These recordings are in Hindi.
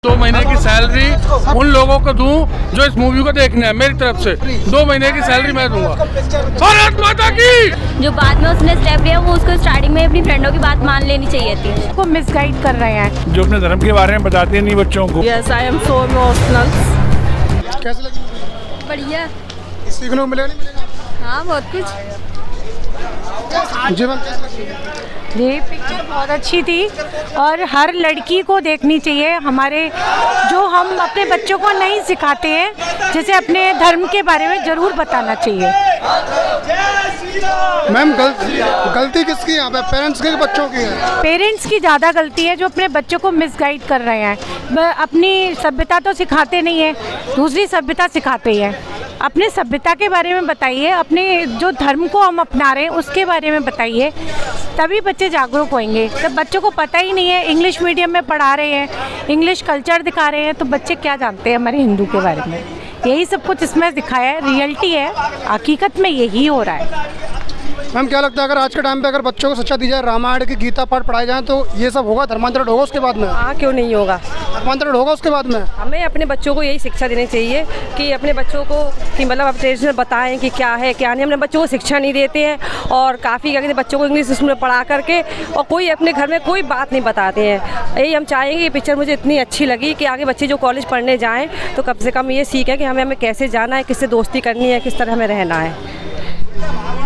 2 महीने की सैलरी उन लोगों को दूं जो इस मूवी को देखने हैं। मेरी तरफ से 2 महीने की सैलरी मैं दूंगा। भारत माता की। जो बाद में उसने स्टेप लिया वो उसको स्टार्टिंग में अपनी फ्रेंडों की बात मान लेनी चाहिए थी। वो मिसगाइड कर रहे हैं, जो अपने धर्म के बारे में बताते नहीं बच्चों को। Yes, I am so emotional. कैसे लगी? बढ़िया। सीखने को मिलेगा नहीं मिलेगा? हाँ बहुत कुछ। जी मैम कैसे लगी? ये पिक्चर बहुत अच्छी थी और हर लड़की को देखनी चाहिए। हमारे जो हम अपने बच्चों को नहीं सिखाते हैं, जैसे अपने धर्म के बारे में ज़रूर बताना चाहिए। मैम गलती किसकी है यहाँ पे, पेरेंट्स की कि बच्चों की है? पेरेंट्स की ज़्यादा गलती है जो अपने बच्चों को मिसगाइड कर रहे हैं। अपनी सभ्यता तो सिखाते नहीं है, दूसरी सभ्यता सिखाते हैं। अपने सभ्यता के बारे में बताइए, अपने जो धर्म को हम अपना रहे हैं उसके बारे में बताइए, तभी बच्चे जागरूक होंगे। जब बच्चों को पता ही नहीं है, इंग्लिश मीडियम में पढ़ा रहे हैं, इंग्लिश कल्चर दिखा रहे हैं, तो बच्चे क्या जानते हैं हमारे हिंदू के बारे में। यही सब कुछ इसमें दिखाया है, रियलिटी है, हकीकत में यही हो रहा है। मैम क्या लगता है अगर आज के टाइम पे अगर बच्चों को शिक्षा दी जाए, रामायण की गीता पाठ पढ़ाए जाए तो ये सब होगा, धर्मांतरण होगा उसके बाद में? हाँ क्यों नहीं होगा, धर्मांतरण होगा उसके बाद में। हमें अपने बच्चों को यही शिक्षा देनी चाहिए कि अपने बच्चों को कि मतलब अब ट्रेडिशनल बताएं कि क्या है क्या नहीं। अपने बच्चों को शिक्षा नहीं देते हैं और काफ़ी क्या कहते हैं बच्चों को इंग्लिश स्कूल में पढ़ा करके और कोई अपने घर में कोई बात नहीं बताते हैं। यही हम चाहेंगे। ये पिक्चर मुझे इतनी अच्छी लगी कि आगे बच्चे जो कॉलेज पढ़ने जाएँ तो कम से कम ये सीखें कि हमें कैसे जाना है, किससे दोस्ती करनी है, किस तरह हमें रहना है।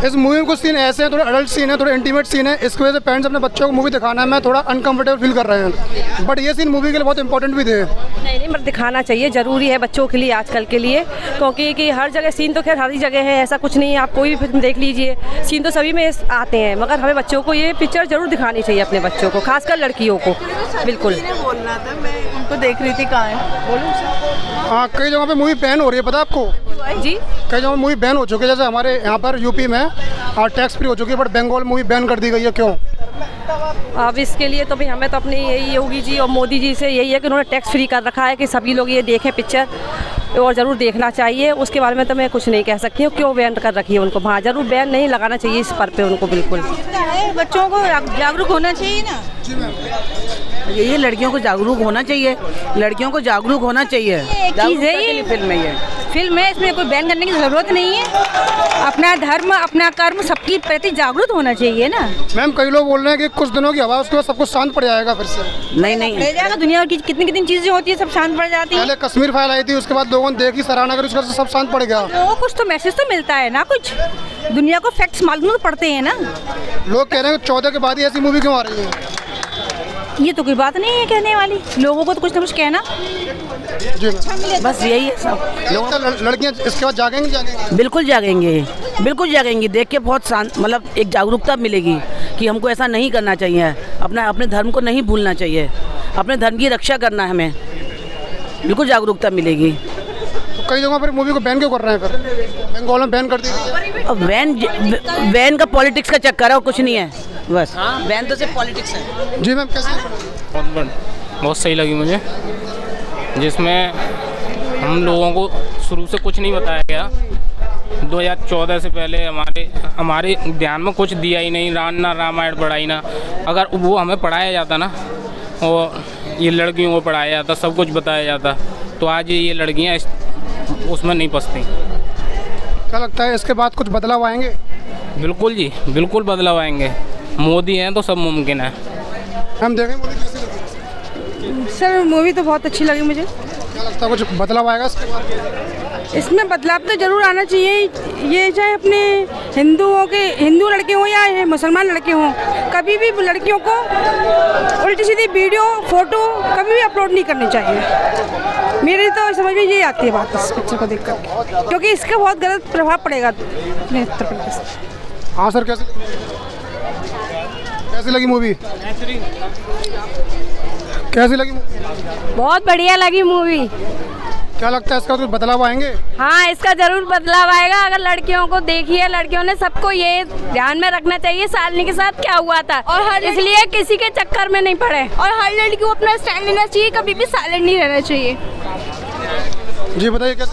इस मूवी में कुछ सीन ऐसे हैं, थोड़े अडल्ट सीन है, थोड़े इंटीमेट सीन है, इसकी वजह से पेरेंट्स अपने बच्चों को मूवी दिखाना में थोड़ा अनकंफर्टेबल फील कर रहे हैं। बट ये सीन मूवी के लिए बहुत इंपॉर्टेंट भी थे। नहीं मतलब दिखाना चाहिए, ज़रूरी है बच्चों के लिए आजकल के लिए, क्योंकि कि हर जगह सीन तो खैर हर जगह है, ऐसा कुछ नहीं है। आप कोई भी फिल्म देख लीजिए, सीन तो सभी में आते हैं, मगर हमें बच्चों को ये पिक्चर ज़रूर दिखानी चाहिए, अपने बच्चों को, खासकर लड़कियों को। बिल्कुल बोलना था, मैं उनको देख रही थी, कहाँ है बोलो। हाँ कई जगह पे मूवी बैन हो रही है, पता है आपको? जी कई जगह मूवी बैन हो चुकी है, जैसे हमारे यहाँ पर यूपी में टैक्स फ्री हो चुकी है, बट बंगाल मूवी बैन कर दी गई है। क्यों? अब इसके लिए तो भाई हमें तो अपनी यही योगी जी और मोदी जी से यही है कि उन्होंने टैक्स फ्री कर रखा है कि सभी लोग ये देखें पिक्चर, और ज़रूर देखना चाहिए। उसके बारे में तो मैं कुछ नहीं कह सकती हूँ क्यों बैन कर रखी है उनको। हाँ ज़रूर बैन नहीं लगाना चाहिए इस पर पे उनको। बिल्कुल बच्चों को जागरूक होना चाहिए ना, ये लड़कियों को जागरूक होना चाहिए, लड़कियों को जागरूक होना चाहिए। एक चीज़ है ये फिल्म है, इसमें कोई बैन करने की ज़रूरत नहीं है। अपना धर्म अपना कर्म सबके प्रति जागरूक होना चाहिए ना। मैम कई लोग बोल रहे हैं कि कुछ दिनों की हवा उसके बाद सब कुछ शांत पड़ जाएगा फिर से। नहीं रह जाएगा, दुनिया की कितनी कितनी चीज़ें होती है सब शांत पड़ जाती है। पहले कश्मीर फाइल आई थी, उसके बाद लोगों ने देखी, सराहना करी, उसके बाद सब शांत पड़ गया। लोगों को कुछ तो मैसेज तो मिलता है ना, कुछ दुनिया को फैक्ट्स मालूम तो पड़ते हैं ना। लोग कह रहे हैं 14 के बाद ही ऐसी मूवी क्यों आ रही है? ये तो कोई बात नहीं है कहने वाली, लोगों को तो कुछ ना कुछ कहना। जी बस यही है सब। लड़कियाँ इसके बाद जागेंगी? बिल्कुल जागेंगे, बिल्कुल जागेंगी। देख के बहुत शांत मतलब एक जागरूकता मिलेगी कि हमको ऐसा नहीं करना चाहिए, अपने धर्म को नहीं भूलना चाहिए, अपने धर्म की रक्षा करना है हमें, बिल्कुल जागरूकता मिलेगी। तो कई जगहों पर मूवी को बैन क्यों कर रहे हैं फिर? बंगाल में बैन कर दी गई है। अब बैन का पॉलिटिक्स का चक्कर है और कुछ नहीं है, बस बैन तो सिर्फ पॉलिटिक्स है। जी मैम कैसे? बहुत सही लगी मुझे, जिसमें हम लोगों को शुरू से कुछ नहीं बताया गया। 2014 से पहले हमारे ध्यान में कुछ दिया ही नहीं, ना रामायण पढ़ाई ना। अगर वो हमें पढ़ाया जाता ना, और ये लड़कियों को पढ़ाया जाता, सब कुछ बताया जाता, तो आज ये लड़कियां उसमें नहीं फंसती। क्या लगता है इसके बाद कुछ बदलाव आएंगे? बिल्कुल जी, बिल्कुल बदलाव आएंगे। मोदी हैं तो सब मुमकिन है। हम देखें मूवी कैसी लगी? सर मूवी तो बहुत अच्छी लगी मुझे। क्या लगता है कुछ बदलाव आएगा इसके बाद? इसमें बदलाव तो जरूर आना चाहिए। ये चाहे अपने हिंदू लड़के हों या मुसलमान लड़के हों, कभी भी लड़कियों को उल्टी सीधी वीडियो फोटो कभी भी अपलोड नहीं करनी चाहिए। मेरी तो समझ में ये आती है बात इस पिक्चर को देखकर, क्योंकि इसका बहुत गलत प्रभाव पड़ेगा अपने उत्तर प्रदेश। हाँ सर कैसी लगी मूवी? कैसी लगी मूवी? बहुत बढ़िया लगी मूवी। क्या लगता है इसका कुछ बदलाव आएंगे? हाँ इसका जरूर बदलाव आएगा। अगर लड़कियों को देखिए, लड़कियों ने सबको ये ध्यान में रखना चाहिए शालिनी के साथ क्या हुआ था, और इसलिए किसी के चक्कर में नहीं पड़े। और हर लड़की को अपना स्टैंड लेना चाहिए, कभी भी साइलेंट नहीं रहना चाहिए। जी बताइए कैसे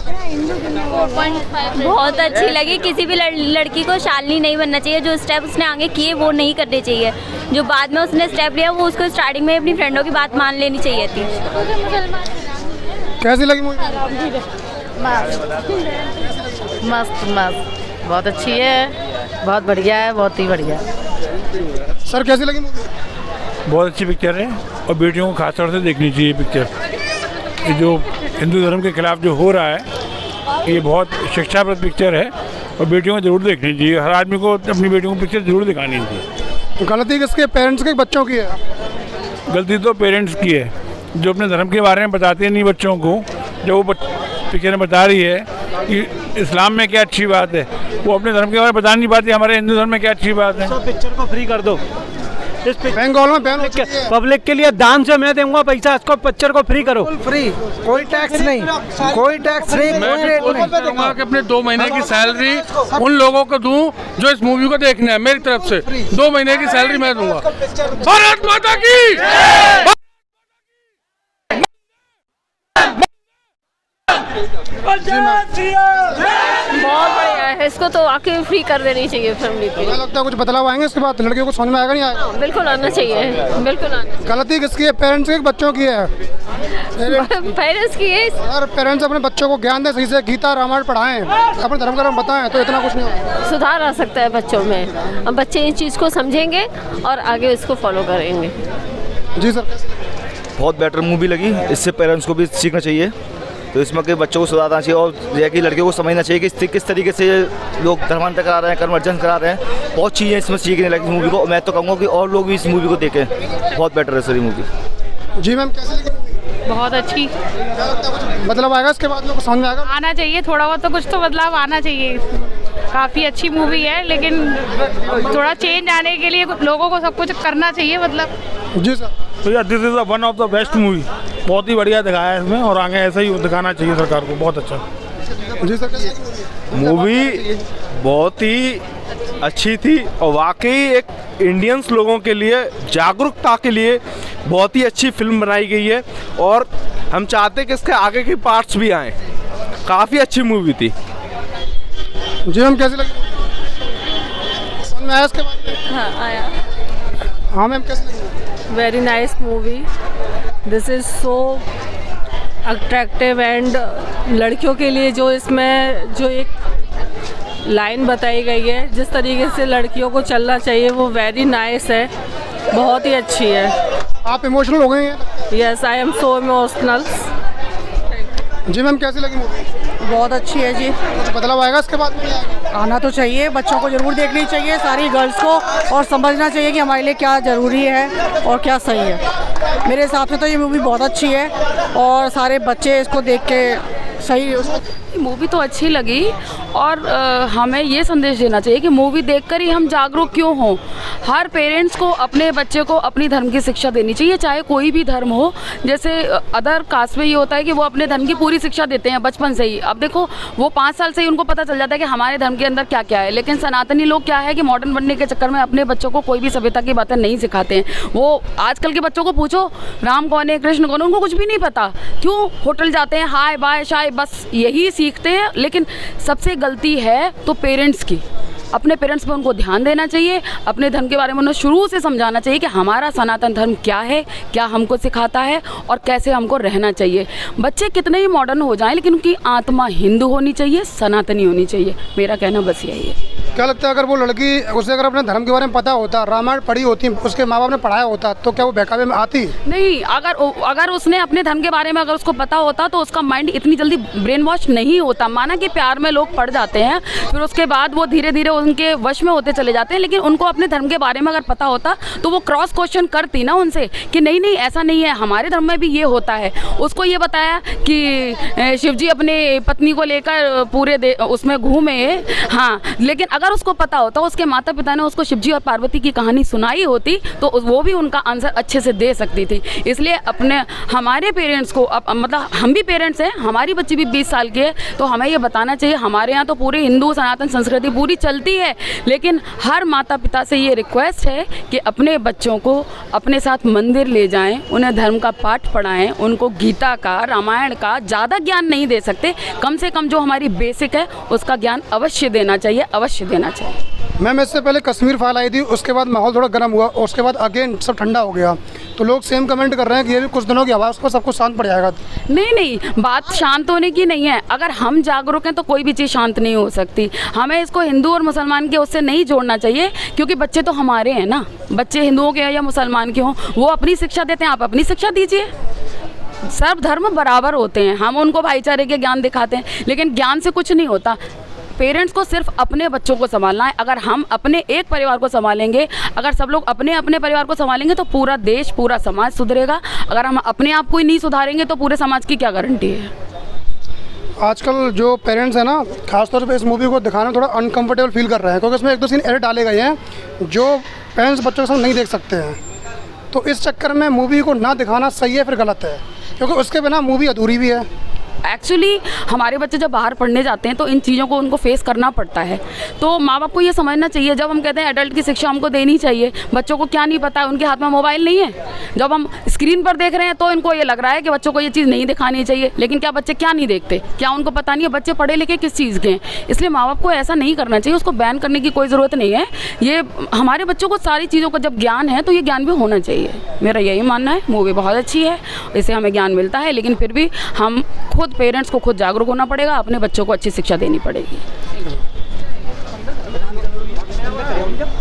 बहुत अच्छी लगी। किसी भी लड़की को शालिनी नहीं बनना चाहिए। जो स्टेप उसने आगे किए वो नहीं करने चाहिए। जो बाद में उसने स्टेप लिया वो उसको स्टार्टिंग में अपनी फ्रेंडों की बात मान लेनी चाहिए थी। कैसी लगी मूवी? मस्त बहुत अच्छी है, बहुत बढ़िया है, बहुत ही बढ़िया। सर कैसी लगी मूवी? बहुत अच्छी पिक्चर है और बेटियों को खास तौर से देखनी चाहिए पिक्चर। ये जो हिंदू धर्म के खिलाफ जो हो रहा है ये बहुत शिक्षाप्रद पिक्चर है और बेटियों को जरूर देखनी चाहिए। हर आदमी को अपनी बेटियों को पिक्चर जरूर दिखानी चाहिए। गलती किसके, पेरेंट्स की बच्चों की है? गलती तो पेरेंट्स की है जो अपने धर्म के बारे में बताते नहीं बच्चों को। जो वो पिक्चर में बता रही है कि इस्लाम में क्या अच्छी बात है, वो अपने धर्म के बारे में बता नहीं पाती हमारे हिंदू धर्म में क्या अच्छी बात है। पिक्चर को फ्री कर दो। इस बंगाल में बैन पब्लिक के लिए दान से मैं दूंगा पैसा, इसको पिक्चर को फ्री करो। फ्री, कोई टैक्स नहीं, कोई टैक्स नहीं, कोई रेट नहीं। कि अपने 2 महीने की सैलरी उन लोगों को दूं जो इस मूवी को देखना है। मेरी तरफ से 2 महीने की सैलरी मैं दूंगा। भारत माता की बहुत बढ़िया है। इसको तो आके फ्री कर देनी चाहिए फैमिली की। मुझे लगता है कुछ बदलाव आएंगे इसके बाद, लड़कियों को समझ में आएगा नहीं आएगा? बिल्कुल आना चाहिए, बिल्कुल आना। गलती किसकी है, पेरेंट्स की बच्चों की है? पेरेंट्स की है। अगर पेरेंट्स अपने बच्चों को ज्ञान दें, सही से गीता रामायण पढ़ाएं, अपने धर्म का बताएं तो इतना कुछ नहीं होगा। सुधार आ सकता है बच्चों में। अब बच्चे इस चीज़ को समझेंगे और आगे इसको फॉलो करेंगे। जी सर। बहुत बेटर मूवी लगी, इससे पेरेंट्स को भी सीखना चाहिए। तो इसमें के बच्चों को सुधारना चाहिए और यह कि लड़कियों को समझना चाहिए कि किस तरीके से लोग धर्मांतर करा रहे हैं, कन्वर्जन करा रहे हैं। बहुत चीज़ें इसमें सीखने लगी मूवी को। मैं तो कहूँगा कि और लोग भी इस मूवी को देखें, बहुत बेटर है सर ये मूवी। जी मैम कैसी लगी? बहुत अच्छी। बदलाव आएगा इसके बाद, लोग समझ में आएगा? आना चाहिए, थोड़ा बहुत तो कुछ तो बदलाव आना चाहिए। काफ़ी अच्छी मूवी है लेकिन थोड़ा चेंज आने के लिए लोगों को सब कुछ करना चाहिए मतलब। जी सर। तो यार this is one of the best movie. बहुत ही बढ़िया दिखाया है इसमें और आगे ऐसा ही दिखाना चाहिए सरकार को। बहुत अच्छा। जी सर। मूवी बहुत ही अच्छी थी और वाकई एक इंडियंस लोगों के लिए जागरूकता के लिए बहुत ही अच्छी फिल्म बनाई गई है और हम चाहते हैं कि इसके आगे के पार्ट्स भी आएँ। काफ़ी अच्छी मूवी थी। जी मैम कैसी लगी? समझ में आया इसके बाद? हाँ आया। हाँ मैम कैसी लगी? Very nice movie. This is so attractive and लड़कियों के लिए जो इसमें जो एक लाइन बताई गई है, जिस तरीके से लड़कियों को चलना चाहिए वो वेरी नाइस है। बहुत ही अच्छी है। आप इमोशनल हो गए हैं? Yes I am so emotional. जी मैम कैसी लगी मूवी? बहुत अच्छी है जी। कुछ बदलाव आएगा इसके बाद में? आना तो चाहिए, बच्चों को जरूर देखनी चाहिए, सारी गर्ल्स को, और समझना चाहिए कि हमारे लिए क्या ज़रूरी है और क्या सही है। मेरे हिसाब से तो ये मूवी बहुत अच्छी है और सारे बच्चे इसको देख के सही। मूवी तो अच्छी लगी और हमें ये संदेश देना चाहिए कि मूवी देखकर ही हम जागरूक क्यों हों। हर पेरेंट्स को अपने बच्चे को अपनी धर्म की शिक्षा देनी चाहिए, चाहे कोई भी धर्म हो। जैसे अदर कास्ट में ये होता है कि वो अपने धर्म की पूरी शिक्षा देते हैं बचपन से ही। अब देखो वो 5 साल से ही उनको पता चल जाता है कि हमारे धर्म के अंदर क्या क्या है। लेकिन सनातनी लोग क्या है कि मॉडर्न बनने के चक्कर में अपने बच्चों को कोई भी सभ्यता की बातें नहीं सिखाते हैं। वो आजकल के बच्चों को पूछो राम कौन है, कृष्ण कौन है, उनको कुछ भी नहीं पता। क्यों? होटल जाते हैं, हाय बाय शाय, बस यही सीखते हैं। लेकिन सबसे गलती है तो पेरेंट्स की। अपने पेरेंट्स पे उनको ध्यान देना चाहिए, अपने धर्म के बारे में उन्हें शुरू से समझाना चाहिए कि हमारा सनातन धर्म क्या है, क्या हमको सिखाता है और कैसे हमको रहना चाहिए। बच्चे कितने ही मॉडर्न हो जाएं लेकिन उनकी आत्मा हिंदू होनी चाहिए, सनातनी होनी चाहिए। मेरा कहना बस यही है। क्या लगता है अगर वो लड़की उसे अगर अपने धर्म के बारे में पता होता, रामायण पढ़ी होती, उसके माँ बाप ने पढ़ाया होता, तो क्या वो बहकावे में आती? नहीं, अगर उसने अपने धर्म के बारे में अगर उसको पता होता तो उसका माइंड इतनी जल्दी ब्रेन वॉश नहीं होता। माना कि प्यार में लोग पड़ जाते हैं, फिर उसके बाद वो धीरे धीरे उनके वश में होते चले जाते हैं। लेकिन उनको अपने धर्म के बारे में अगर पता होता तो वो क्रॉस क्वेश्चन करती ना उनसे कि नहीं नहीं ऐसा नहीं है, हमारे धर्म में भी ये होता है। उसको ये बताया कि शिव जी अपने पत्नी को लेकर पूरे उसमें घूमे। हाँ, लेकिन अगर उसको पता होता, उसके माता पिता ने उसको शिव जी और पार्वती की कहानी सुनाई होती तो वो भी उनका आंसर अच्छे से दे सकती थी। इसलिए हमारे पेरेंट्स को मतलब हम भी पेरेंट्स हैं, हमारी बच्ची भी 20 साल की है, तो हमें ये बताना चाहिए। हमारे यहाँ तो पूरे हिंदू सनातन संस्कृति पूरी चलती ज़रूरी है, लेकिन हर माता पिता से ये रिक्वेस्ट है कि अपने बच्चों को अपने साथ मंदिर ले जाएं, उन्हें धर्म का पाठ पढ़ाएं, उनको गीता का, रामायण का ज़्यादा ज्ञान नहीं दे सकते, कम से कम जो हमारी बेसिक है उसका ज्ञान अवश्य देना चाहिए, अवश्य देना चाहिए। मैम इससे पहले कश्मीर फाइल आई थी, उसके बाद माहौल थोड़ा गर्म हुआ और उसके बाद अगेन सब ठंडा हो गया, तो लोग सेम कमेंट कर रहे हैं कि ये भी कुछ दिनों की हवा, उसको सब कुछ शांत पड़ जाएगा। नहीं, बात शांत होने की नहीं है। अगर हम जागरूक हैं तो कोई भी चीज़ शांत नहीं हो सकती। हमें इसको हिंदू और मुसलमान के उससे नहीं जोड़ना चाहिए, क्योंकि बच्चे तो हमारे हैं ना, बच्चे हिंदुओं के या मुसलमान के हों, वो अपनी शिक्षा देते हैं, आप अपनी शिक्षा दीजिए। सब धर्म बराबर होते हैं, हम उनको भाईचारे के ज्ञान दिखाते हैं, लेकिन ज्ञान से कुछ नहीं होता। पेरेंट्स को सिर्फ अपने बच्चों को संभालना है। अगर हम अपने एक परिवार को संभालेंगे, अगर सब लोग अपने अपने परिवार को संभालेंगे तो पूरा देश, पूरा समाज सुधरेगा। अगर हम अपने आप को ही नहीं सुधारेंगे तो पूरे समाज की क्या गारंटी है। आजकल जो पेरेंट्स हैं ना, खासतौर पे इस मूवी को दिखाना थोड़ा अनकंफर्टेबल फील कर रहे हैं, क्योंकि इसमें एक दो सीन ऐसे डाले गए हैं जो पेरेंट्स बच्चों के साथ नहीं देख सकते हैं। तो इस चक्कर में मूवी को ना दिखाना सही है फिर गलत है, क्योंकि उसके बिना मूवी अधूरी भी है। एक्चुअली हमारे बच्चे जब बाहर पढ़ने जाते हैं तो इन चीज़ों को उनको फेस करना पड़ता है, तो माँ बाप को ये समझना चाहिए। जब हम कहते हैं एडल्ट की शिक्षा हमको देनी चाहिए, बच्चों को क्या नहीं पता है, उनके हाथ में मोबाइल नहीं है। जब हम स्क्रीन पर देख रहे हैं तो इनको ये लग रहा है कि बच्चों को ये चीज़ नहीं दिखानी चाहिए, लेकिन क्या बच्चे क्या नहीं देखते, क्या उनको पता नहीं है बच्चे पढ़े लिखे किस चीज़ के हैं। इसलिए माँ बाप को ऐसा नहीं करना चाहिए, उसको बैन करने की कोई ज़रूरत नहीं है। ये हमारे बच्चों को सारी चीज़ों का जब ज्ञान है तो ये ज्ञान भी होना चाहिए, मेरा यही मानना है। मूवी बहुत अच्छी है, इससे हमें ज्ञान मिलता है, लेकिन फिर भी हम खुद पेरेंट्स को खुद जागरूक होना पड़ेगा, अपने बच्चों को अच्छी शिक्षा देनी पड़ेगी।